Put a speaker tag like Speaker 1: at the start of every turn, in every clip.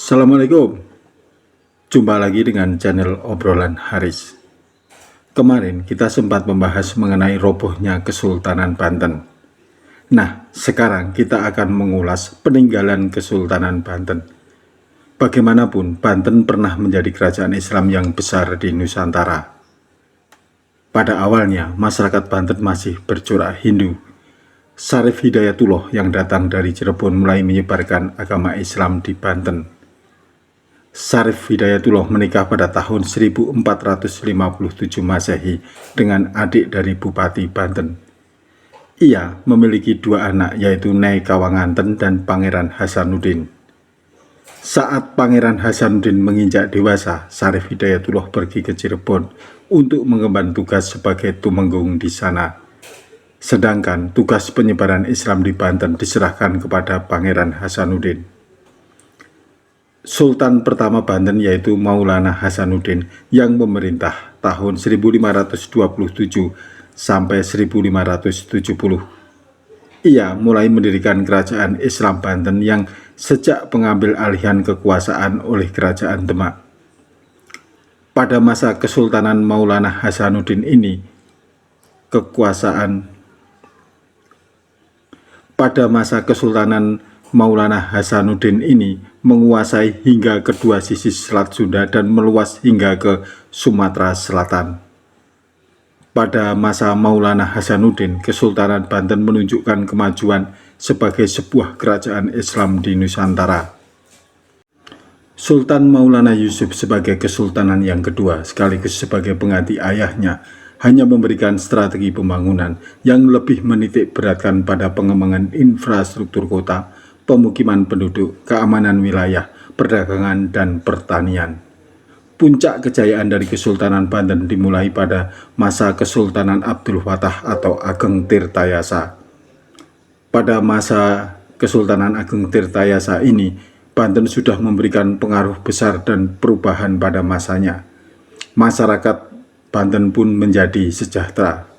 Speaker 1: Assalamualaikum. Jumpa lagi dengan channel obrolan Haris. Kemarin kita sempat membahas mengenai robohnya Kesultanan Banten. Nah, sekarang kita akan mengulas peninggalan Kesultanan Banten. Bagaimanapun, Banten pernah menjadi kerajaan Islam yang besar di Nusantara. Pada awalnya, masyarakat Banten masih bercorak Hindu. Syarif Hidayatullah yang datang dari Cirebon mulai menyebarkan agama Islam di Banten. Syarif Hidayatullah menikah pada tahun 1457 Masehi dengan adik dari Bupati Banten. Ia memiliki dua anak, yaitu Nyai Kawanganten dan Pangeran Hasanuddin. Saat Pangeran Hasanuddin menginjak dewasa, Syarif Hidayatullah pergi ke Cirebon untuk mengemban tugas sebagai tumenggung di sana. Sedangkan tugas penyebaran Islam di Banten diserahkan kepada Pangeran Hasanuddin. Sultan pertama Banten yaitu Maulana Hasanuddin yang memerintah tahun 1527 sampai 1570. Ia mulai mendirikan kerajaan Islam Banten yang sejak pengambil alihan kekuasaan oleh kerajaan Demak. Pada masa Kesultanan Maulana Hasanuddin ini, Maulana Hasanuddin ini menguasai hingga kedua sisi Selat Sunda dan meluas hingga ke Sumatera Selatan. Pada masa Maulana Hasanuddin, Kesultanan Banten menunjukkan kemajuan sebagai sebuah kerajaan Islam di Nusantara. Sultan Maulana Yusuf sebagai kesultanan yang kedua sekaligus sebagai pengganti ayahnya hanya memberikan strategi pembangunan yang lebih menitik beratkan pada pengembangan infrastruktur kota, pemukiman penduduk, keamanan wilayah, perdagangan, dan pertanian. Puncak kejayaan dari Kesultanan Banten dimulai pada masa Kesultanan Abdul Fattah atau Ageng Tirtayasa. Pada masa Kesultanan Ageng Tirtayasa ini, Banten sudah memberikan pengaruh besar dan perubahan pada masanya. Masyarakat Banten pun menjadi sejahtera.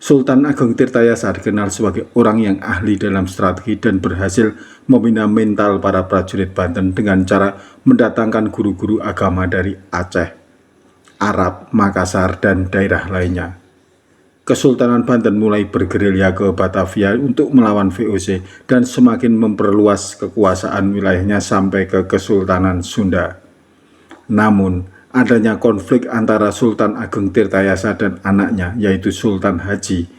Speaker 1: Sultan Ageng Tirtayasa dikenal sebagai orang yang ahli dalam strategi dan berhasil membina mental para prajurit Banten dengan cara mendatangkan guru-guru agama dari Aceh, Arab, Makassar, dan daerah lainnya. Kesultanan Banten mulai bergerilya ke Batavia untuk melawan VOC dan semakin memperluas kekuasaan wilayahnya sampai ke Kesultanan Sunda. Namun, adanya konflik antara Sultan Ageng Tirtayasa dan anaknya, yaitu Sultan Haji.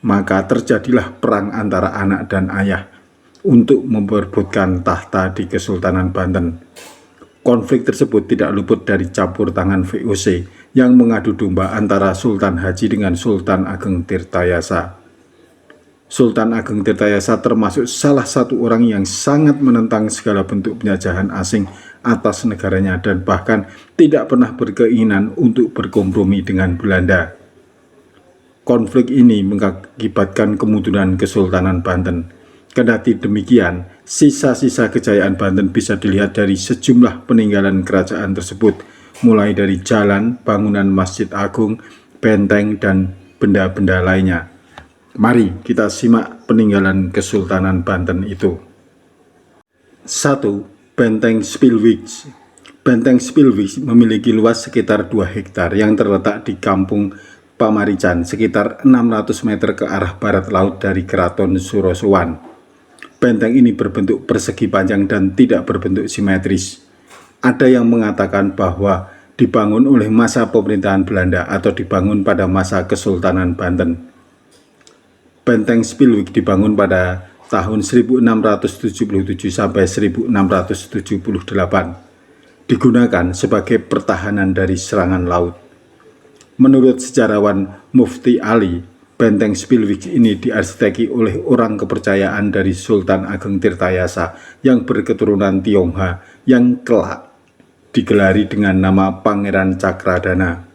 Speaker 1: Maka terjadilah perang antara anak dan ayah untuk memperebutkan tahta di Kesultanan Banten. Konflik tersebut tidak luput dari campur tangan VOC yang mengadu domba antara Sultan Haji dengan Sultan Ageng Tirtayasa. Sultan Ageng Tirtayasa termasuk salah satu orang yang sangat menentang segala bentuk penjajahan asing atas negaranya dan bahkan tidak pernah berkeinginan untuk berkompromi dengan Belanda. Konflik ini mengakibatkan kemunduran Kesultanan Banten. Kendati demikian, sisa-sisa kejayaan Banten bisa dilihat dari sejumlah peninggalan kerajaan tersebut, mulai dari jalan, bangunan Masjid Agung, benteng, dan benda-benda lainnya. Mari kita simak peninggalan Kesultanan Banten itu. 1. Benteng Spilwijk. Benteng Spilwijk memiliki luas sekitar 2 hektar yang terletak di Kampung Pamarican, sekitar 600 meter ke arah barat laut dari Keraton Surosowan. Benteng ini berbentuk persegi panjang dan tidak berbentuk simetris. Ada yang mengatakan bahwa dibangun oleh masa pemerintahan Belanda atau dibangun pada masa Kesultanan Banten. Benteng Spilwijk dibangun pada tahun 1677 sampai 1678. Digunakan sebagai pertahanan dari serangan laut. Menurut sejarawan Mufti Ali, Benteng Spilwijk ini diarsiteki oleh orang kepercayaan dari Sultan Ageng Tirtayasa yang berketurunan Tionghoa yang kelak digelari dengan nama Pangeran Cakradana.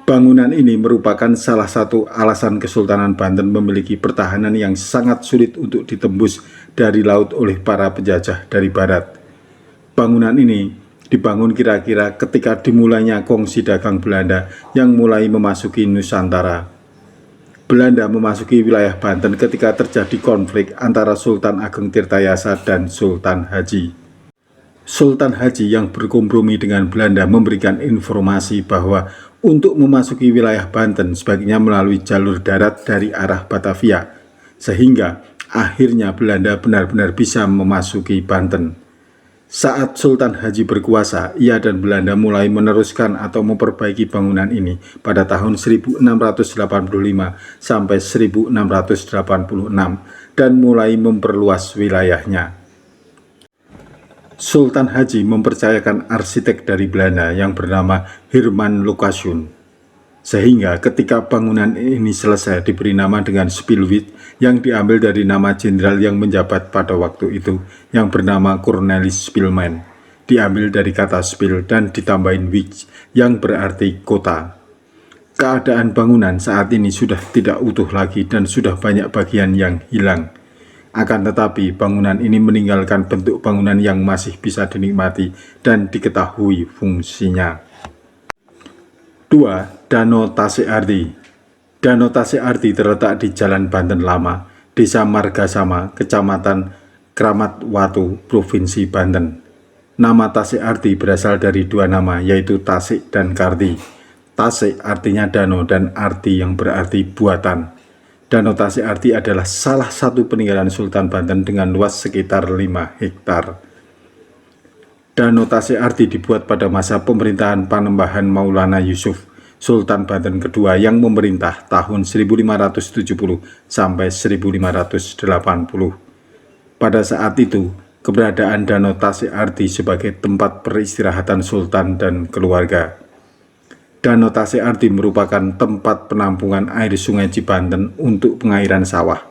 Speaker 1: Bangunan ini merupakan salah satu alasan Kesultanan Banten memiliki pertahanan yang sangat sulit untuk ditembus dari laut oleh para penjajah dari barat. Bangunan ini dibangun kira-kira ketika dimulainya kongsi dagang Belanda yang mulai memasuki Nusantara. Belanda memasuki wilayah Banten ketika terjadi konflik antara Sultan Ageng Tirtayasa dan Sultan Haji. Sultan Haji yang berkompromi dengan Belanda memberikan informasi bahwa untuk memasuki wilayah Banten sebaiknya melalui jalur darat dari arah Batavia, sehingga akhirnya Belanda benar-benar bisa memasuki Banten. Saat Sultan Haji berkuasa, ia dan Belanda mulai meneruskan atau memperbaiki bangunan ini pada tahun 1685 sampai 1686 dan mulai memperluas wilayahnya. Sultan Haji mempercayakan arsitek dari Belanda yang bernama Herman Lukasjun. Sehingga ketika bangunan ini selesai diberi nama dengan Spilwijk yang diambil dari nama jenderal yang menjabat pada waktu itu yang bernama Cornelis Spilman. Diambil dari kata spil dan ditambahin wijk yang berarti kota. Keadaan bangunan saat ini sudah tidak utuh lagi dan sudah banyak bagian yang hilang. Akan tetapi bangunan ini meninggalkan bentuk bangunan yang masih bisa dinikmati dan diketahui fungsinya. 2. Danau Tasik Arti. Danau Tasik Arti terletak di Jalan Banten Lama, Desa Margasama, Kecamatan Kramat Watu, Provinsi Banten. Nama Tasik Arti berasal dari dua nama, yaitu Tasik dan Karti. Tasik artinya danau dan arti yang berarti buatan. Danau Tasik Arti adalah salah satu peninggalan Sultan Banten dengan luas sekitar 5 hektar. Danau Tasik Arti dibuat pada masa pemerintahan Panembahan Maulana Yusuf, Sultan Banten kedua yang memerintah tahun 1570 sampai 1580. Pada saat itu, keberadaan Danau Tasik Arti sebagai tempat peristirahatan Sultan dan keluarga. Danau Tasik Arti merupakan tempat penampungan air sungai Cibanten untuk pengairan sawah.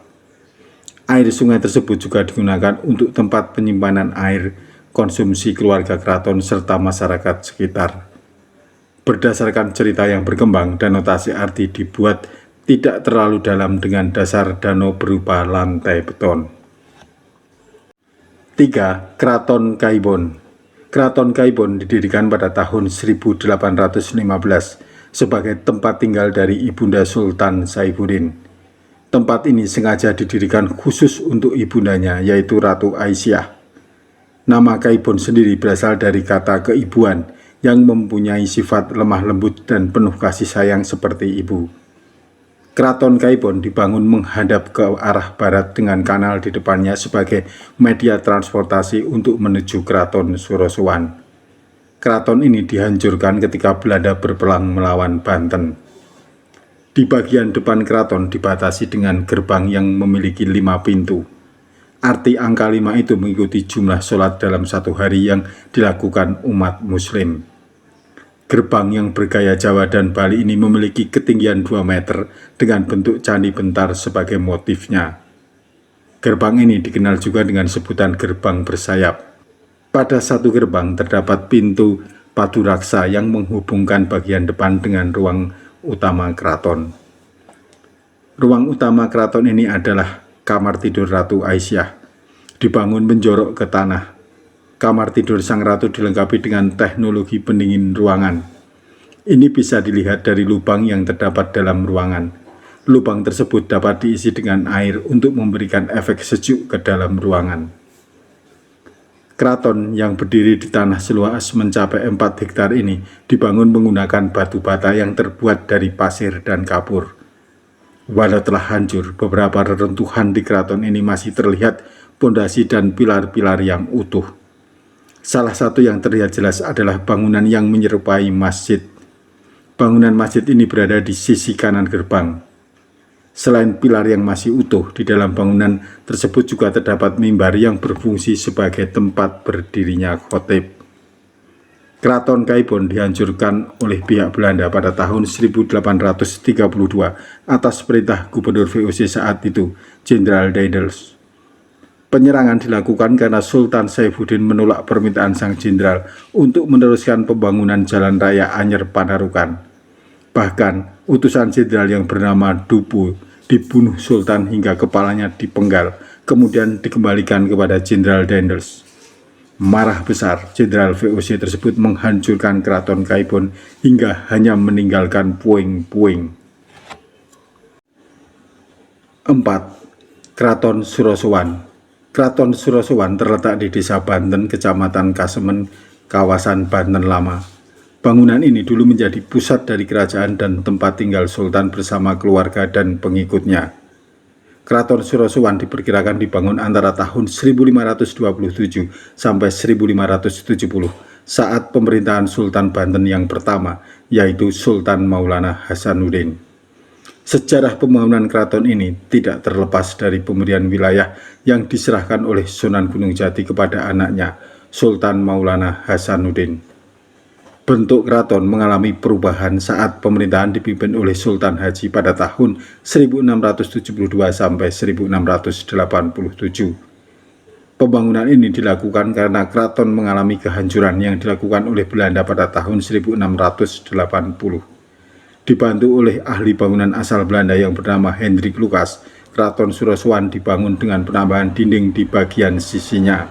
Speaker 1: Air sungai tersebut juga digunakan untuk tempat penyimpanan air konsumsi keluarga keraton serta masyarakat sekitar. Berdasarkan cerita yang berkembang, Danau Tasik Arti dibuat tidak terlalu dalam dengan dasar danau berupa lantai beton. 3. Keraton Kaibon. Keraton Kaibon didirikan pada tahun 1815 sebagai tempat tinggal dari Ibunda Sultan Saifuddin. Tempat ini sengaja didirikan khusus untuk ibundanya, yaitu Ratu Aisyah. Nama Kaibon sendiri berasal dari kata keibuan yang mempunyai sifat lemah lembut dan penuh kasih sayang seperti ibu. Keraton Kaibon dibangun menghadap ke arah barat dengan kanal di depannya sebagai media transportasi untuk menuju Keraton Surosowan. Keraton ini dihancurkan ketika Belanda berperang melawan Banten. Di bagian depan keraton dibatasi dengan gerbang yang memiliki 5 pintu. Arti angka 5 itu mengikuti jumlah sholat dalam satu hari yang dilakukan umat muslim. Gerbang yang bergaya Jawa dan Bali ini memiliki ketinggian 2 meter dengan bentuk candi bentar sebagai motifnya. Gerbang ini dikenal juga dengan sebutan gerbang bersayap. Pada satu gerbang terdapat pintu Paduraksa yang menghubungkan bagian depan dengan ruang utama keraton. Ruang utama keraton ini adalah kamar tidur Ratu Aisyah, dibangun menjorok ke tanah. Kamar tidur sang ratu dilengkapi dengan teknologi pendingin ruangan. Ini bisa dilihat dari lubang yang terdapat dalam ruangan. Lubang tersebut dapat diisi dengan air untuk memberikan efek sejuk ke dalam ruangan. Keraton yang berdiri di tanah seluas mencapai 4 hektar ini dibangun menggunakan batu bata yang terbuat dari pasir dan kapur. Walau telah hancur, beberapa reruntuhan di keraton ini masih terlihat pondasi dan pilar-pilar yang utuh. Salah satu yang terlihat jelas adalah bangunan yang menyerupai masjid. Bangunan masjid ini berada di sisi kanan gerbang. Selain pilar yang masih utuh, di dalam bangunan tersebut juga terdapat mimbar yang berfungsi sebagai tempat berdirinya khotib. Keraton Kaibon dihancurkan oleh pihak Belanda pada tahun 1832 atas perintah Gubernur VOC saat itu, Jenderal Daendels. Penyerangan dilakukan karena Sultan Saifuddin menolak permintaan sang jenderal untuk meneruskan pembangunan Jalan Raya Anyer Panarukan. Bahkan, utusan jenderal yang bernama Dupu dibunuh Sultan hingga kepalanya dipenggal, kemudian dikembalikan kepada Jenderal Daendels. Marah besar, Jenderal VOC tersebut menghancurkan Keraton Kaibon hingga hanya meninggalkan puing-puing. 4. Kraton Surosowan. Kraton Surosowan terletak di Desa Banten, Kecamatan Kasemen, kawasan Banten Lama. Bangunan ini dulu menjadi pusat dari kerajaan dan tempat tinggal Sultan bersama keluarga dan pengikutnya. Kraton Surosowan diperkirakan dibangun antara tahun 1527 sampai 1570 saat pemerintahan Sultan Banten yang pertama, yaitu Sultan Maulana Hasanuddin. Sejarah pembangunan keraton ini tidak terlepas dari pemberian wilayah yang diserahkan oleh Sunan Gunung Jati kepada anaknya, Sultan Maulana Hasanuddin. Bentuk keraton mengalami perubahan saat pemerintahan dipimpin oleh Sultan Haji pada tahun 1672 sampai 1687. Pembangunan ini dilakukan karena keraton mengalami kehancuran yang dilakukan oleh Belanda pada tahun 1680. Dibantu oleh ahli bangunan asal Belanda yang bernama Hendrik Lucas, Kraton Surosowan dibangun dengan penambahan dinding di bagian sisinya.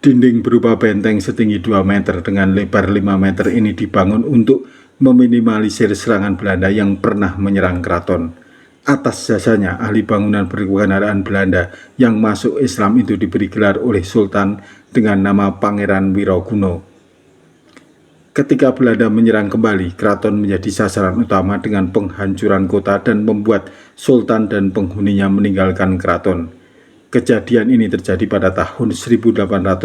Speaker 1: Dinding berupa benteng setinggi 2 meter dengan lebar 5 meter ini dibangun untuk meminimalisir serangan Belanda yang pernah menyerang keraton. Atas jasanya, ahli bangunan berkewargaan Belanda yang masuk Islam itu diberi gelar oleh Sultan dengan nama Pangeran Wiroguno. Ketika Belanda menyerang kembali, keraton menjadi sasaran utama dengan penghancuran kota dan membuat Sultan dan penghuninya meninggalkan keraton. Kejadian ini terjadi pada tahun 1813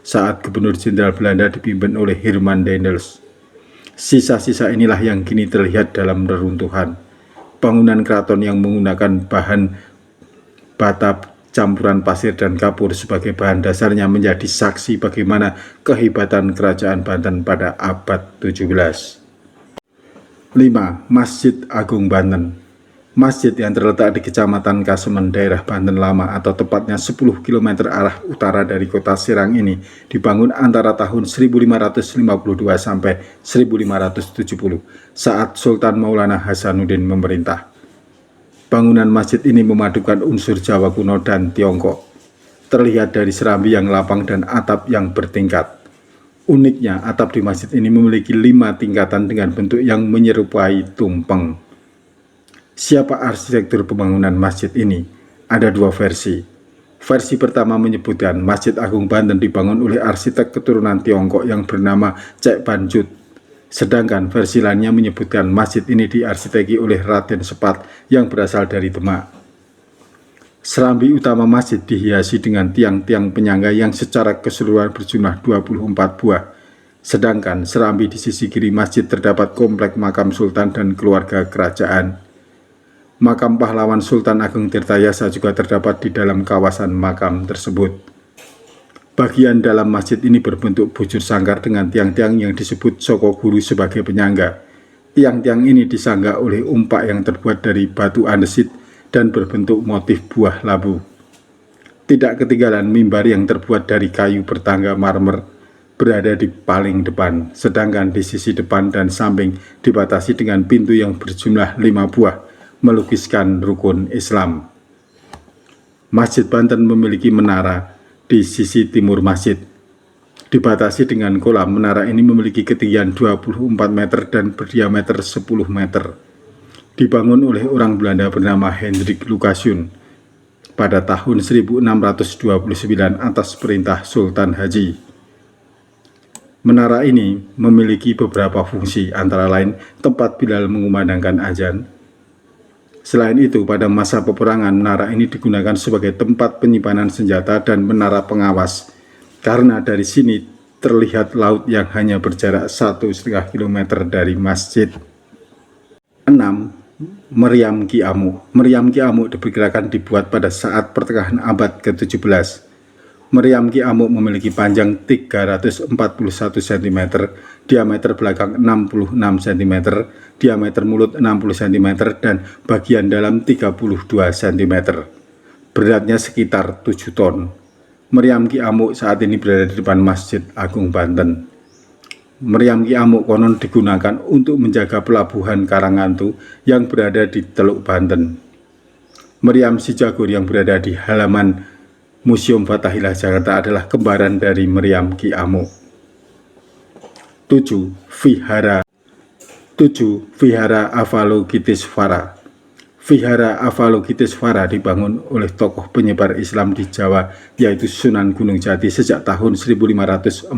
Speaker 1: saat Gubernur Jenderal Belanda dipimpin oleh Herman Daendels. Sisa-sisa inilah yang kini terlihat dalam reruntuhan. Bangunan keraton yang menggunakan bahan bata campuran pasir dan kapur sebagai bahan dasarnya menjadi saksi bagaimana kehebatan kerajaan Banten pada abad 17. 5. Masjid Agung Banten. Masjid yang terletak di Kecamatan Kasemen, daerah Banten Lama atau tepatnya 10 km arah utara dari kota Serang ini dibangun antara tahun 1552 sampai 1570 saat Sultan Maulana Hasanuddin memerintah. Bangunan masjid ini memadukan unsur Jawa kuno dan Tiongkok. Terlihat dari serambi yang lapang dan atap yang bertingkat. Uniknya, atap di masjid ini memiliki 5 tingkatan dengan bentuk yang menyerupai tumpeng. Siapa arsitektur pembangunan masjid ini? Ada 2 versi. Versi pertama menyebutkan Masjid Agung Banten dibangun oleh arsitek keturunan Tiongkok yang bernama Cek Banjut. Sedangkan versi lainnya menyebutkan masjid ini diarsiteki oleh Raden Sepat yang berasal dari Demak. Serambi utama masjid dihiasi dengan tiang-tiang penyangga yang secara keseluruhan berjumlah 24 buah. Sedangkan serambi di sisi kiri masjid terdapat komplek makam sultan dan keluarga kerajaan. Makam pahlawan Sultan Agung Tirtayasa juga terdapat di dalam kawasan makam tersebut. Bagian dalam masjid ini berbentuk bujur sangkar dengan tiang-tiang yang disebut Soko Guru sebagai penyangga. Tiang-tiang ini disangga oleh umpak yang terbuat dari batu andesit dan berbentuk motif buah labu. Tidak ketinggalan mimbar yang terbuat dari kayu bertangga marmer berada di paling depan, sedangkan di sisi depan dan samping dibatasi dengan pintu yang berjumlah 5 buah, melukiskan rukun Islam. Masjid Banten memiliki menara di sisi timur masjid. Dibatasi dengan kolam, menara ini memiliki ketinggian 24 meter dan berdiameter 10 meter. Dibangun oleh orang Belanda bernama Hendrik Lucasiun pada tahun 1629 atas perintah Sultan Haji. Menara ini memiliki beberapa fungsi, antara lain tempat Bilal mengumandangkan azan. Selain itu, pada masa peperangan, menara ini digunakan sebagai tempat penyimpanan senjata dan menara pengawas, karena dari sini terlihat laut yang hanya berjarak 1,5 km dari masjid. 6. Meriam Ki Amuk. Meriam Ki Amuk diperkirakan dibuat pada saat pertengahan abad ke-17. Meriam Ki Amuk memiliki panjang 341 cm, diameter belakang 66 cm, diameter mulut 60 cm, dan bagian dalam 32 cm. Beratnya sekitar 7 ton. Meriam Ki Amuk saat ini berada di depan Masjid Agung Banten. Meriam Ki Amuk konon digunakan untuk menjaga pelabuhan Karangantu yang berada di Teluk Banten. Meriam Si Jagur yang berada di halaman Museum Fathahillah Jakarta adalah kembaran dari Meriam Ki Amuk. 7. Vihara. 7. Vihara Avalokitesvara. Vihara Avalokitesvara dibangun oleh tokoh penyebar Islam di Jawa, yaitu Sunan Gunung Jati sejak tahun 1542.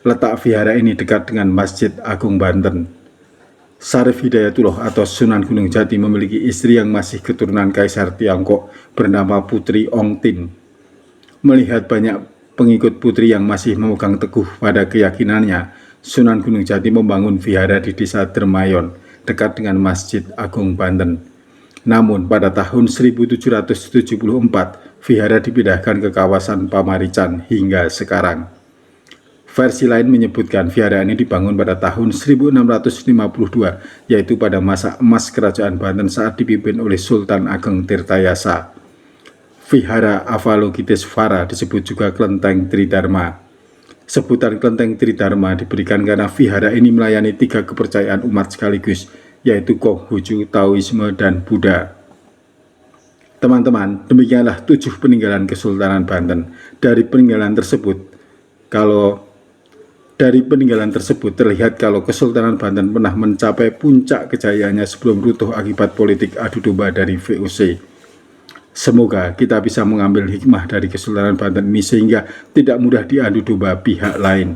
Speaker 1: Letak vihara ini dekat dengan Masjid Agung Banten. Syarif Hidayatullah atau Sunan Gunung Jati memiliki istri yang masih keturunan Kaisar Tiongkok bernama Putri Ong Tin. Melihat banyak pengikut putri yang masih memegang teguh pada keyakinannya, Sunan Gunung Jati membangun vihara di desa Dermayon, dekat dengan Masjid Agung Banten. Namun pada tahun 1774, vihara dipindahkan ke kawasan Pamarican hingga sekarang. Versi lain menyebutkan vihara ini dibangun pada tahun 1652, yaitu pada masa emas Kerajaan Banten saat dipimpin oleh Sultan Ageng Tirtayasa. Vihara Avalokitesvara disebut juga Kelenteng Tridharma. Sebutan Kelenteng Tridharma diberikan karena vihara ini melayani 3 kepercayaan umat sekaligus, yaitu Konghucu, Taoisme, dan Buddha. Teman-teman, demikianlah 7 peninggalan Kesultanan Banten. Dari peninggalan tersebut terlihat kalau Kesultanan Banten pernah mencapai puncak kejayaannya sebelum runtuh akibat politik adu domba dari VOC. Semoga kita bisa mengambil hikmah dari Kesultanan Banten ini sehingga tidak mudah diadu domba pihak lain.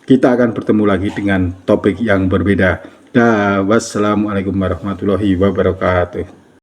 Speaker 1: Kita akan bertemu lagi dengan topik yang berbeda. Wassalamualaikum warahmatullahi wabarakatuh.